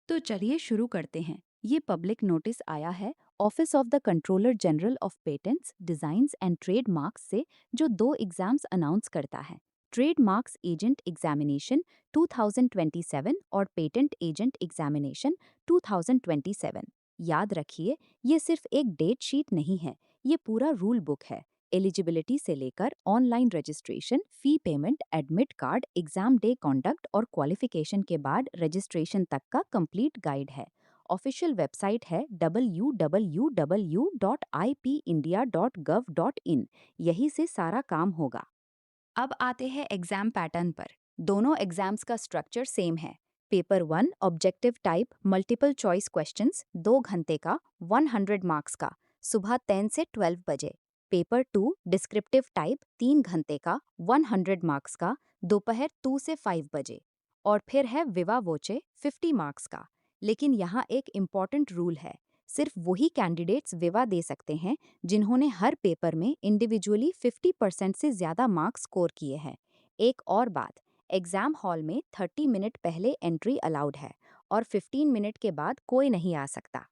तो चलिए शुरू करते हैं। ये पब्लिक नोटिस आया है office of the controller general of patents designs and trademarks से, जो दो एग्जाम्स अनाउंस करता है। ट्रेडमार्क्स एजेंट एग्जामिनेशन 2027 और पेटेंट एजेंट एग्जामिनेशन 2027। याद रखिए, ये सिर्फ एक डेट शीट नहीं है, ये पूरा रूल बुक है। एलिजिबिलिटी से लेकर online registration, fee payment, admit card, exam day conduct और क्वालिफिकेशन के बाद रजिस्ट्रेशन तक का कंप्लीट गाइड है। ऑफिशियल वेबसाइट है www.ipindia.gov.in। यहीं से सारा काम होगा। अब आते हैं एग्जाम पैटर्न पर। दोनों एग्जाम्स का स्ट्रक्चर सेम है। Paper 1 objective type multiple choice questions 2 घंटे का, 100 मार्क्स का, सुबह 10 से 12 बजे। पेपर 2 डिस्क्रिप्टिव टाइप 3 घंटे का, 100 मार्क्स का, दोपहर 2 से 5 बजे। और फिर है विवा वोचे 50 मार्क्स का। लेकिन यहाँ एक इम्पॉर्टेंट रूल है। सिर्फ वही कैंडिडेट्स विवा दे सकते हैं जिन्होंने हर पेपर में इंडिविजुअली 50% से ज़्यादा मार्क्स स्कोर किए हैं। एक और बात, एग्जाम हॉल में 30 मिनट पहले एंट्री अलाउड है और 15 मिनट के बाद कोई नहीं आ सकता।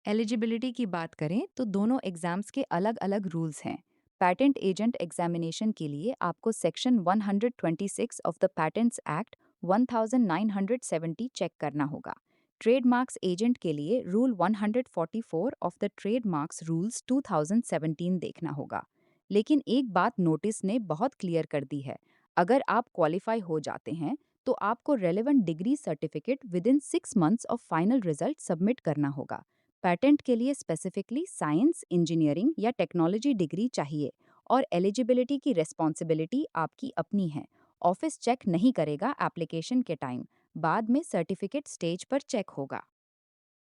एलिजिबिलिटी की बात करें तो दोनों एग्जाम्स के अलग अलग रूल्स हैं। पैटेंट एजेंट एग्जामिनेशन के लिए आपको section 126 of the patents act 1970 check करना होगा। ट्रेडमार्क्स एजेंट के लिए rule 144 of the trademarks rules 2017 देखना होगा। लेकिन एक बात नोटिस ने बहुत क्लियर कर दी है। अगर आप क्वालिफाई हो जाते हैं तो आपको relevant degree certificate with in 6 months of final result submit करना होगा। पैटेंट के लिए स्पेसिफिकली साइंस, इंजीनियरिंग या टेक्नोलॉजी डिग्री चाहिए और एलिजिबिलिटी की रिस्पॉन्सिबिलिटी आपकी अपनी है। ऑफिस चेक नहीं करेगा एप्लीकेशन के टाइम, बाद में सर्टिफिकेट स्टेज पर चेक होगा।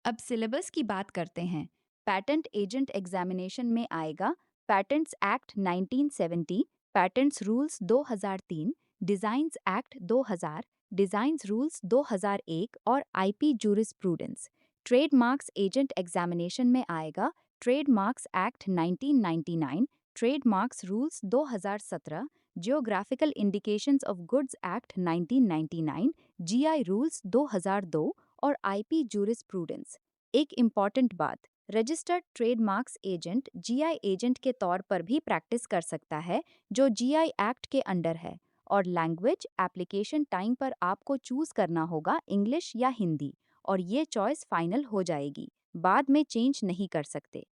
अब सिलेबस की बात करते हैं। पैटेंट एजेंट एग्जामिनेशन में आएगा patents act 1970, patents rules 2003, designs act 2000, designs rules 2001 और IP jurisprudence. Trademarks agent examination में आएगा trademarks act 1999, trademarks rules 2017, geographical indications of goods act 1999, GI rules 2002 और आईपी जूरिस्प्रूडेंस। एक इम्पॉर्टेंट बात, registered trademarks agent GI agent के तौर पर भी प्रैक्टिस कर सकता है, जो जीआई एक्ट के अंडर है। और लैंग्वेज एप्लीकेशन टाइम पर आपको चूज करना होगा इंग्लिश या हिंदी, और ये चॉइस फाइनल हो जाएगी, बाद में चेंज नहीं कर सकते।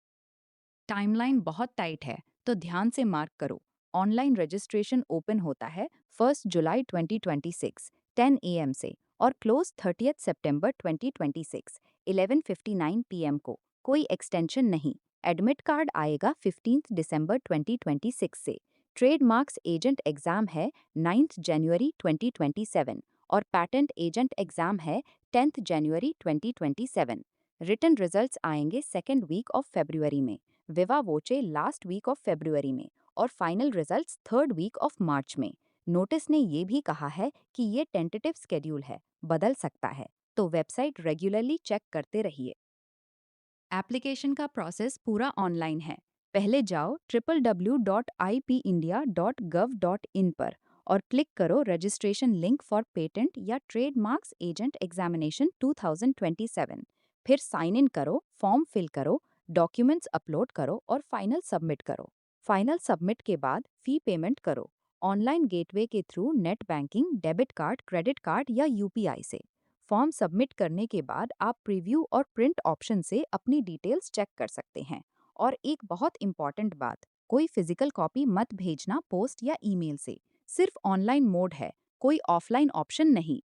टाइमलाइन बहुत टाइट है, तो ध्यान से मार्क करो। ऑनलाइन रजिस्ट्रेशन ओपन होता है 1 जुलाई 2026 10 AM से और क्लोज 30 सितंबर 2026 11:59 PM को। कोई एक्सटेंशन नहीं। एडमिट कार्ड आएगा 15 दिसंबर 2026 से। ट्रेडमार्क्स एजेंट एग्जाम है 9 जनवरी 2027 और पैटेंट एजेंट एग्जाम है 10 जनवरी 2027। रिटन रिजल्ट्स आएंगे सेकेंड वीक ऑफ फरवरी में, viva voce last week of February में और final results third week of March में। नोटिस ने ये भी कहा है कि ये टेंटेटिव स्केड्यूल है, बदल सकता है, तो वेबसाइट रेगुलरली चेक करते रहिए। एप्लीकेशन का प्रोसेस पूरा ऑनलाइन है। पहले जाओ www.ipindia.gov.in पर और क्लिक करो रजिस्ट्रेशन लिंक फॉर पेटेंट या ट्रेडमार्क्स एजेंट एग्जामिनेशन 2027। फिर साइन इन करो, फॉर्म फिल करो, डॉक्यूमेंट्स अपलोड करो और फाइनल सबमिट करो। फाइनल सबमिट के बाद फी पेमेंट करो, ऑनलाइन गेटवे के through net banking, debit card, credit card या यूपीआई से। फॉर्म सबमिट करने के बाद आप प्रीव्यू और प्रिंट ऑप्शन से अपनी डिटेल्स चेक कर सकते हैं। और एक बहुत इंपॉर्टेंट बात, कोई फिजिकल कॉपी मत भेजना पोस्ट या ईमेल से। सिर्फ ऑनलाइन मोड है, कोई ऑफलाइन ऑप्शन नहीं।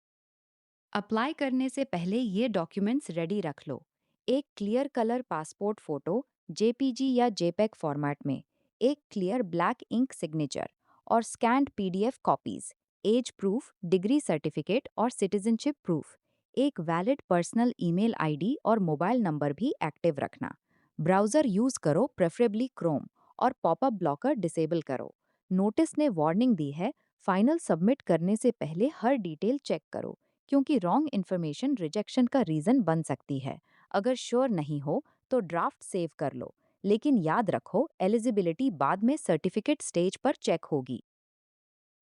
अप्लाई करने से पहले ये डॉक्यूमेंट्स रेडी रख लो। एक clear colour passport photo JPG या जेपेग फॉर्मेट में, एक क्लियर ब्लैक इंक सिग्नेचर और scanned PDF copies, as proof, degree certificate और सिटीजनशिप प्रूफ। एक वैलिड पर्सनल ईमेल आईडी और मोबाइल नंबर भी एक्टिव रखना। ब्राउज़र यूज़ करो, प्रेफरेबली क्रोम, और पॉपअप ब्लॉकर डिसेबल करो। नोटिस ने वार्निंग दी है, फाइनल सबमिट करने से पहले हर डिटेल चेक करो, क्योंकि रॉन्ग इन्फॉर्मेशन रिजेक्शन का रीजन बन सकती है। अगर श्योर नहीं हो तो ड्राफ्ट सेव कर लो, लेकिन याद रखो एलिजिबिलिटी बाद में सर्टिफिकेट स्टेज पर चेक होगी।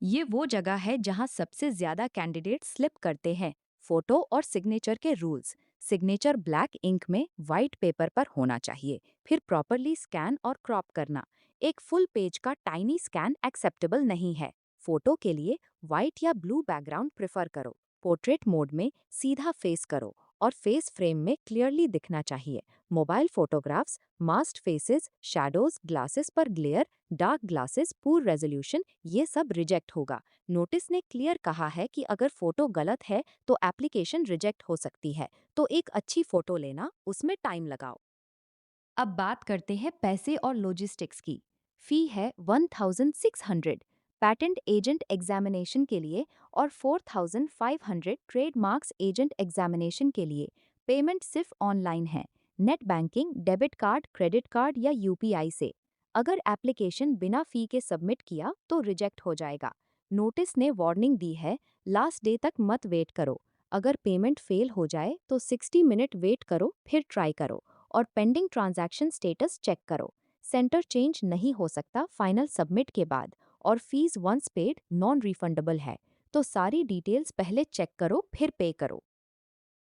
ये वो जगह है जहां सबसे ज्यादा कैंडिडेट स्लिप करते हैं। फोटो और सिग्नेचर के रूल्स। सिग्नेचर ब्लैक इंक में वाइट पेपर पर होना चाहिए। फिर प्रॉपरली स्कैन और क्रॉप करना। एक फुल पेज का टाइनी स्कैन एक्सेप्टेबल नहीं है। फोटो के लिए वाइट या ब्लू बैकग्राउंड प्रेफर करो। पोर्ट्रेट मोड में सीधा फेस करो और फेस फ्रेम में क्लियरली दिखना चाहिए। Mobile photographs, masked faces, shadows, glasses पर glare, dark glasses, poor resolution, ये सब रिजेक्ट होगा। नोटिस ने क्लियर कहा है कि अगर फोटो गलत है तो एप्लीकेशन रिजेक्ट हो सकती है। तो एक अच्छी फोटो लेना, उसमें टाइम लगाओ। अब बात करते हैं पैसे और लॉजिस्टिक्स की। फी है 1600 पैटेंट एजेंट एग्जामिनेशन के लिए और 4500 ट्रेडमार्क्स एजेंट एग्जामिनेशन के लिए। पेमेंट सिर्फ ऑनलाइन है, net banking, debit card, credit card या यूपीआई से। अगर एप्लीकेशन बिना फी के सबमिट किया तो रिजेक्ट हो जाएगा। नोटिस ने वार्निंग दी है, लास्ट डे तक मत वेट करो। अगर पेमेंट फेल हो जाए तो 60 मिनट वेट करो, फिर ट्राई करो और पेंडिंग ट्रांजैक्शन स्टेटस चेक करो। सेंटर चेंज नहीं हो सकता फाइनल सबमिट के बाद और fees once paid non refundable है। तो सारी डिटेल्स पहले चेक करो फिर पे करो।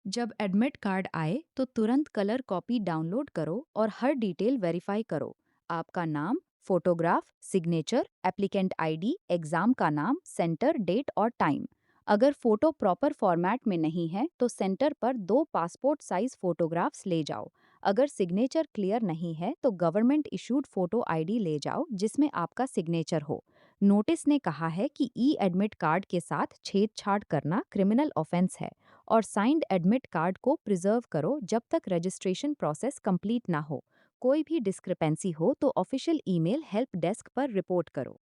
जब एडमिट कार्ड आए तो तुरंत कलर कॉपी डाउनलोड करो और हर डिटेल वेरीफाई करो। आपका नाम, photograph, signature, applicant ID, exam का नाम, सेंटर, डेट और टाइम। अगर फोटो प्रॉपर फॉर्मेट में नहीं है तो सेंटर पर 2 पासपोर्ट साइज फोटोग्राफ्स ले जाओ। अगर सिग्नेचर क्लियर नहीं है तो गवर्नमेंट इशूड फोटो आईडी ले जाओ जिसमें आपका सिग्नेचर हो। नोटिस ने कहा है कि ई एडमिट कार्ड के साथ छेड़छाड़ करना क्रिमिनल ऑफेंस है और साइंड एडमिट कार्ड को प्रिजर्व करो जब तक रजिस्ट्रेशन प्रोसेस कंप्लीट ना हो। कोई भी डिस्क्रिपेंसी हो तो ऑफिशियल ईमेल हेल्प डेस्क पर रिपोर्ट करो।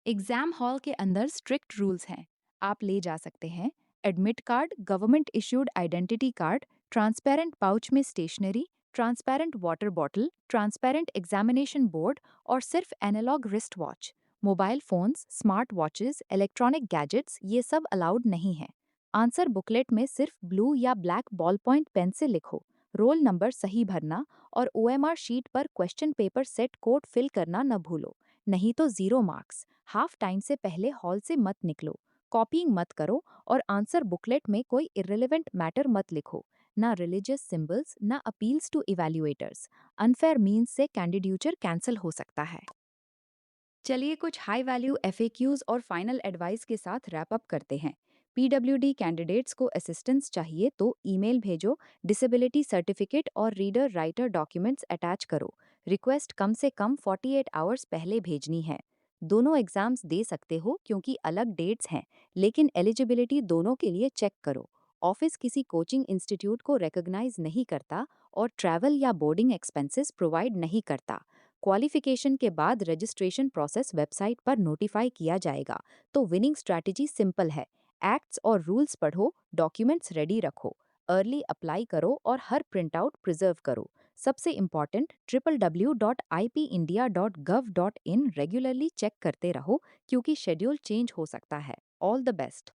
एग्जाम हॉल के अंदर स्ट्रिक्ट रूल्स हैं। आप ले जा सकते हैं admit card, government issued identity card, transparent pouch में stationery, transparent water bottle, transparent examination board और सिर्फ analogue wrist watch. Mobile phones, smart watches, electronic gadgets ये सब अलाउड नहीं है। आंसर बुकलेट में सिर्फ ब्लू या ब्लैक बॉल पॉइंट पेन से लिखो। रोल नंबर सही भरना और ओएमआर शीट पर question paper set code fill करना न भूलो, नहीं तो 0 मार्क्स। हाफ टाइम से पहले हॉल से मत निकलो। कॉपिंग मत करो और आंसर बुकलेट में कोई इर्रेलेवेंट मैटर मत लिखो। ना रिलीजियस सिंबल्स, ना appeals to evaluators. Unfair means से कैंडिडेचर कैंसिल हो सकता है। चलिए कुछ हाई वैल्यू एफएक्यूज और फाइनल एडवाइस के साथ रैप अप करते हैं। पीडब्ल्यूडी कैंडिडेट्स को असिस्टेंस चाहिए तो ईमेल भेजो, डिसेबिलिटी सर्टिफिकेट और रीडर राइटर डॉक्यूमेंट्स अटैच करो। रिक्वेस्ट कम से कम 48 आवर्स पहले भेजनी है। दोनों एग्जाम्स दे सकते हो क्योंकि अलग डेट्स हैं, लेकिन एलिजिबिलिटी दोनों के लिए चेक करो। ऑफिस किसी कोचिंग इंस्टीट्यूट को रिकॉग्नाइज नहीं करता और ट्रैवल या बोर्डिंग एक्सपेंसेस प्रोवाइड नहीं करता। क्वालिफिकेशन के बाद रजिस्ट्रेशन प्रोसेस वेबसाइट पर नोटिफाई किया जाएगा। तो विनिंग स्ट्रैटेजी सिंपल है, एक्ट्स और रूल्स पढ़ो, डॉक्यूमेंट्स रेडी रखो, अर्ली अप्लाई करो और हर प्रिंट आउट प्रिजर्व करो। सबसे इम्पॉर्टेंट, www.ipindia.gov.in रेगुलरली चेक करते रहो क्योंकि शेड्यूल चेंज हो सकता है। All the best.